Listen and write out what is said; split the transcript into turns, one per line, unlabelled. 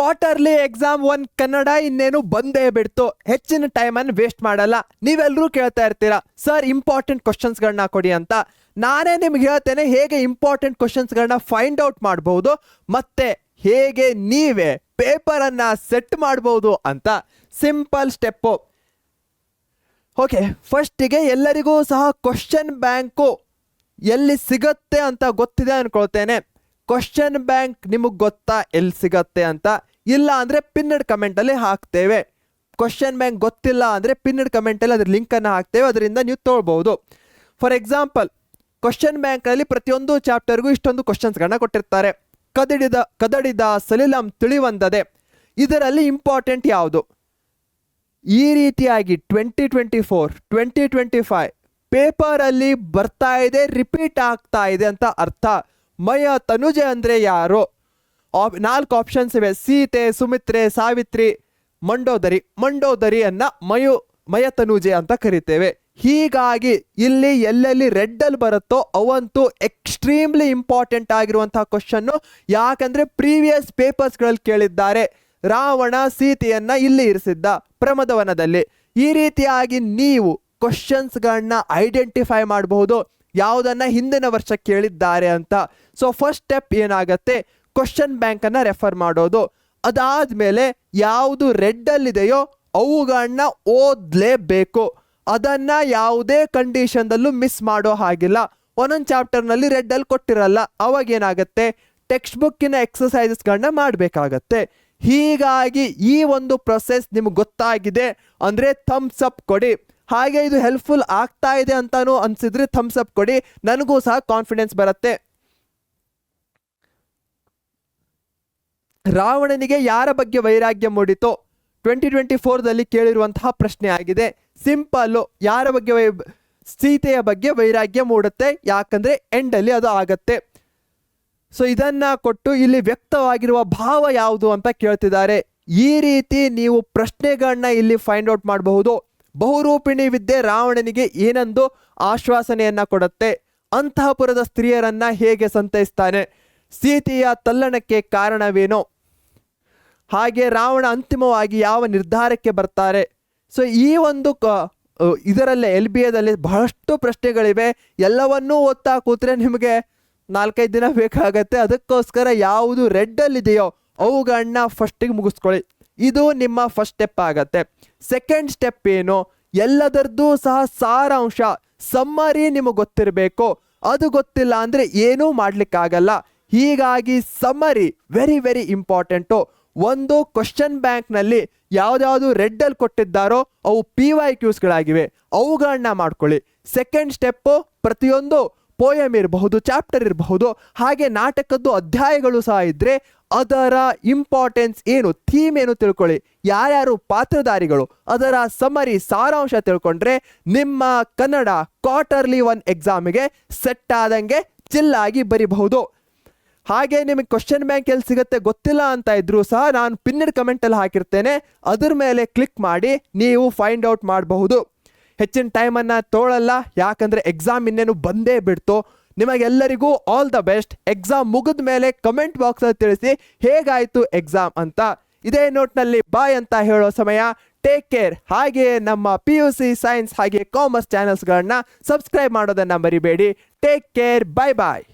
Quarterly exam 1 Kannada ಇನ್ನೇನು ಬಂದೇ ಬಿಡ್ತು. ಹೆಚ್ಚಿನ ಟೈಮನ್ನು ವೇಸ್ಟ್ ಮಾಡಲ್ಲ. ನೀವೆಲ್ಲರೂ ಕೇಳ್ತಾ ಇರ್ತೀರಾ ಸರ್ ಇಂಪಾರ್ಟೆಂಟ್ ಕ್ವಶನ್ಸ್ಗಳನ್ನ ಕೊಡಿ ಅಂತ. ನಾನೇ ನಿಮ್ಗೆ ಹೇಳ್ತೇನೆ ಹೇಗೆ ಇಂಪಾರ್ಟೆಂಟ್ ಕ್ವಶನ್ಸ್ಗಳನ್ನ ಫೈಂಡ್ ಔಟ್ ಮಾಡಬಹುದು ಮತ್ತೆ ಹೇಗೆ ನೀವೇ ಪೇಪರನ್ನು ಸೆಟ್ ಮಾಡಬಹುದು ಅಂತ. Simple step. ಓಕೆ, ಫಸ್ಟಿಗೆ ಎಲ್ಲರಿಗೂ ಸಹ ಕ್ವಶನ್ ಬ್ಯಾಂಕು ಎಲ್ಲಿ ಸಿಗತ್ತೆ ಅಂತ ಗೊತ್ತಿದೆ ಅನ್ಕೊಳ್ತೇನೆ. ಕ್ವಶನ್ ಬ್ಯಾಂಕ್ ನಿಮಗೆ ಗೊತ್ತಾ ಎಲ್ಲಿ ಸಿಗತ್ತೆ ಅಂತ? ಇಲ್ಲ ಅಂದರೆ ಪಿನ್ನಡ್ ಕಮೆಂಟಲ್ಲಿ ಹಾಕ್ತೇವೆ. ಕ್ವಶನ್ ಬ್ಯಾಂಕ್ ಗೊತ್ತಿಲ್ಲ ಅಂದರೆ ಪಿನ್ನಡ್ ಕಮೆಂಟಲ್ಲಿ ಅದ್ರ ಲಿಂಕನ್ನು ಹಾಕ್ತೇವೆ, ಅದರಿಂದ ನೀವು ತೊಗೊಳ್ಬೋದು. ಫಾರ್ ಎಕ್ಸಾಂಪಲ್, ಕ್ವಶನ್ ಬ್ಯಾಂಕಲ್ಲಿ ಪ್ರತಿಯೊಂದು ಚಾಪ್ಟರ್ಗೂ ಇಷ್ಟೊಂದು ಕ್ವಶನ್ಸ್ಗಳನ್ನ ಕೊಟ್ಟಿರ್ತಾರೆ. ಕದಡಿದ ಸಲಿಲಂ ತಿಳಿವಂದದೆ, ಇದರಲ್ಲಿ ಇಂಪಾರ್ಟೆಂಟ್ ಯಾವುದು? ಈ ರೀತಿಯಾಗಿ 2024 2025 ಪೇಪರಲ್ಲಿ ಬರ್ತಾ ಇದೆ, ರಿಪೀಟ್ ಆಗ್ತಾ ಇದೆ ಅಂತ ಅರ್ಥ. ಮಯ ತನುಜೆ ಅಂದರೆ ಯಾರು? 4 ಆಪ್ಷನ್ಸ್ ಇವೆ. ಸೀತೆ, ಸುಮಿತ್ರೆ, ಸಾವಿತ್ರಿ, ಮಂಡೋದರಿಯನ್ನ ಮಯ ತನುಜೆ ಅಂತ ಕರಿತೇವೆ. ಹೀಗಾಗಿ ಇಲ್ಲಿ ಎಲ್ಲೆಲ್ಲಿ ರೆಡ್ಡಲ್ಲಿ ಬರುತ್ತೋ ಅವಂತೂ ಎಕ್ಸ್ಟ್ರೀಮ್ಲಿ ಇಂಪಾರ್ಟೆಂಟ್ ಆಗಿರುವಂತಹ ಕ್ವಶನ್ನು. ಯಾಕಂದ್ರೆ ಪ್ರೀವಿಯಸ್ ಪೇಪರ್ಸ್ಗಳಲ್ಲಿ ಕೇಳಿದ್ದಾರೆ. ರಾವಣ ಸೀತೆಯನ್ನ ಇಲ್ಲಿ ಇರಿಸಿದ್ದ ಪ್ರಮದವನದಲ್ಲಿ. ಈ ರೀತಿಯಾಗಿ ನೀವು ಕ್ವಶನ್ಸ್ಗಳನ್ನ ಐಡೆಂಟಿಫೈ ಮಾಡಬಹುದು ಯಾವುದನ್ನ ಹಿಂದಿನ ವರ್ಷ ಕೇಳಿದ್ದಾರೆ ಅಂತ. ಸೊ ಫಸ್ಟ್ ಸ್ಟೆಪ್ ಏನಾಗತ್ತೆ, ಕ್ವಶನ್ ಬ್ಯಾಂಕನ್ನು ರೆಫರ್ ಮಾಡೋದು. ಅದಾದಮೇಲೆ ಯಾವುದು ರೆಡ್ಡಲ್ಲಿದೆಯೋ ಅವುಗಳನ್ನ ಓದಲೇಬೇಕು. ಅದನ್ನು ಯಾವುದೇ ಕಂಡೀಷನ್ದಲ್ಲೂ ಮಿಸ್ ಮಾಡೋ ಹಾಗಿಲ್ಲ. ಒಂದೊಂದು ಚಾಪ್ಟರ್ನಲ್ಲಿ ರೆಡ್ಡಲ್ಲಿ ಕೊಟ್ಟಿರಲ್ಲ, ಅವಾಗೇನಾಗತ್ತೆ ಟೆಕ್ಸ್ಟ್ ಬುಕ್ಕಿನ ಎಕ್ಸಸೈಸಸ್ಗಳನ್ನ ಮಾಡಬೇಕಾಗತ್ತೆ. ಹೀಗಾಗಿ ಈ ಒಂದು ಪ್ರೊಸೆಸ್ ನಿಮ್ಗೆ ಗೊತ್ತಾಗಿದೆ ಅಂದರೆ ಥಮ್ಸ್ ಅಪ್ ಕೊಡಿ. ಹಾಗೆ ಇದು ಹೆಲ್ಪ್ಫುಲ್ ಆಗ್ತಾ ಇದೆ ಅಂತಾನು ಅನ್ಸಿದ್ರೆ ಥಮ್ಸ್ ಅಪ್ ಕೊಡಿ, ನನಗೂ ಸಹ ಕಾನ್ಫಿಡೆನ್ಸ್ ಬರುತ್ತೆ. ರಾವಣನಿಗೆ ಯಾರ ಬಗ್ಗೆ ವೈರಾಗ್ಯ ಮೂಡಿತೋ 2024ದಲ್ಲಿ ಕೇಳಿರುವಂತಹ ಪ್ರಶ್ನೆ ಆಗಿದೆ. ಸಿಂಪಲ್ಲು, ಯಾರ ಬಗ್ಗೆ ಸೀತೆಯ ಬಗ್ಗೆ ವೈರಾಗ್ಯ ಮೂಡುತ್ತೆ, ಯಾಕಂದ್ರೆ ಎಂಡಲ್ಲಿ ಅದು ಆಗತ್ತೆ. ಸೊ ಇದನ್ನ ಕೊಟ್ಟು ಇಲ್ಲಿ ವ್ಯಕ್ತವಾಗಿರುವ ಭಾವ ಯಾವುದು ಅಂತ ಕೇಳ್ತಿದ್ದಾರೆ. ಈ ರೀತಿ ನೀವು ಪ್ರಶ್ನೆಗಳನ್ನ ಇಲ್ಲಿ ಫೈಂಡ್ ಔಟ್ ಮಾಡಬಹುದು. ಬಹುರೂಪಿಣಿ ವಿದ್ಯೆ ರಾವಣನಿಗೆ ಏನೊಂದು ಆಶ್ವಾಸನೆಯನ್ನ ಕೊಡುತ್ತೆ? ಅಂತಃಪುರದ ಸ್ತ್ರೀಯರನ್ನ ಹೇಗೆ ಸಂತೈಸ್ತಾನೆ? ಸೀತೆಯ ತಲ್ಲಣಕ್ಕೆ ಕಾರಣವೇನು? ಹಾಗೆ ರಾವಣ ಅಂತಿಮವಾಗಿ ಯಾವ ನಿರ್ಧಾರಕ್ಕೆ ಬರ್ತಾರೆ? ಸೊ ಈ ಒಂದು ಇದರಲ್ಲೇ LBAದಲ್ಲಿ ಬಹಳಷ್ಟು ಪ್ರಶ್ನೆಗಳಿವೆ. ಎಲ್ಲವನ್ನೂ ಓದ್ತಾ ಕೂತ್ರೆ ನಿಮಗೆ 4-5 ದಿನ ಬೇಕಾಗತ್ತೆ. ಅದಕ್ಕೋಸ್ಕರ ಯಾವುದು ರೆಡ್ಡಲ್ಲಿದೆಯೋ ಅವುಗಳನ್ನ ಫಸ್ಟಿಗೆ ಮುಗಿಸ್ಕೊಳ್ಳಿ. ಇದು ನಿಮ್ಮ ಫಸ್ಟ್ ಸ್ಟೆಪ್ ಆಗತ್ತೆ. ಸೆಕೆಂಡ್ ಸ್ಟೆಪ್ ಏನು? ಎಲ್ಲದರದ್ದು ಸಹ ಸಾರಾಂಶ ಸಮ್ಮರಿ ನಿಮಗೆ ಗೊತ್ತಿರಬೇಕು. ಅದು ಗೊತ್ತಿಲ್ಲ ಅಂದರೆ ಏನೂ ಮಾಡ್ಲಿಕ್ಕಾಗಲ್ಲ. ಹೀಗಾಗಿ ಸಮ್ಮರಿ ವೆರಿ ವೆರಿ ಇಂಪಾರ್ಟೆಂಟು. ಒಂದು ಕ್ವಶನ್ ಬ್ಯಾಂಕ್ನಲ್ಲಿ ಯಾವುದ್ಯಾವುದು ರೆಡ್ಡಲ್ಲಿ ಕೊಟ್ಟಿದ್ದಾರೋ ಅವು PYQsಗಳಾಗಿವೆ, ಅವುಗಳನ್ನ ಮಾಡ್ಕೊಳ್ಳಿ. ಸೆಕೆಂಡ್ ಸ್ಟೆಪ್ಪು ಪ್ರತಿಯೊಂದು ಪೋಯಮ್ ಇರಬಹುದು, ಚಾಪ್ಟರ್ ಇರಬಹುದು, ಹಾಗೆ ನಾಟಕದ್ದು ಅಧ್ಯಾಯಗಳು ಸಹ ಇದ್ದರೆ ಅದರ ಇಂಪಾರ್ಟೆನ್ಸ್ ಏನು, ಥೀಮ್ ಏನು ತಿಳ್ಕೊಳ್ಳಿ. ಯಾರ್ಯಾರು ಪಾತ್ರಧಾರಿಗಳು, ಅದರ ಸಮರಿ ಸಾರಾಂಶ ತಿಳ್ಕೊಂಡ್ರೆ ನಿಮ್ಮ ಕನ್ನಡ ಕ್ವಾರ್ಟರ್ಲಿ 1 ಎಕ್ಸಾಮಿಗೆ ಸೆಟ್ ಆದಂಗೆ ಚಿಲ್ಲಾಗಿ ಬರಿಬಹುದು. ಹಾಗೆ ನಿಮಗೆ ಕ್ವಶನ್ ಬ್ಯಾಂಕ್ ಎಲ್ಲಿ ಸಿಗುತ್ತೆ ಗೊತ್ತಿಲ್ಲ ಅಂತ ಇದ್ರೂ ಸಹ ನಾನು ಪಿನ್ನಡ್ ಕಮೆಂಟಲ್ಲಿ ಹಾಕಿರ್ತೇನೆ, ಅದ್ರ ಮೇಲೆ ಕ್ಲಿಕ್ ಮಾಡಿ ನೀವು ಫೈಂಡ್ ಔಟ್ ಮಾಡಬಹುದು. ಹೆಚ್ಚಿನ ಟೈಮನ್ನು ತೋಳಲ್ಲ, ಯಾಕಂದರೆ ಎಕ್ಸಾಮ್ ಇನ್ನೇನು ಬಂದೇ ಬಿಡ್ತು. ನಿಮಗೆಲ್ಲರಿಗೂ ಆಲ್ ದ ಬೆಸ್ಟ್. ಎಕ್ಸಾಮ್ ಮುಗಿದ ಮೇಲೆ ಕಮೆಂಟ್ ಬಾಕ್ಸಲ್ಲಿ ತಿಳಿಸಿ ಹೇಗಾಯಿತು ಎಕ್ಸಾಮ್ ಅಂತ. ಇದೇ ನೋಟ್ನಲ್ಲಿ ಬಾಯ್ ಅಂತ ಹೇಳೋ ಸಮಯ. Take care. ಹಾಗೆ ನಮ್ಮ PUC ಸೈನ್ಸ್ ಹಾಗೆ ಕಾಮರ್ಸ್ ಚಾನಲ್ಸ್ಗಳನ್ನ ಸಬ್ಸ್ಕ್ರೈಬ್ ಮಾಡೋದನ್ನು ಮರಿಬೇಡಿ. Take care. ಬಾಯ್ ಬಾಯ್.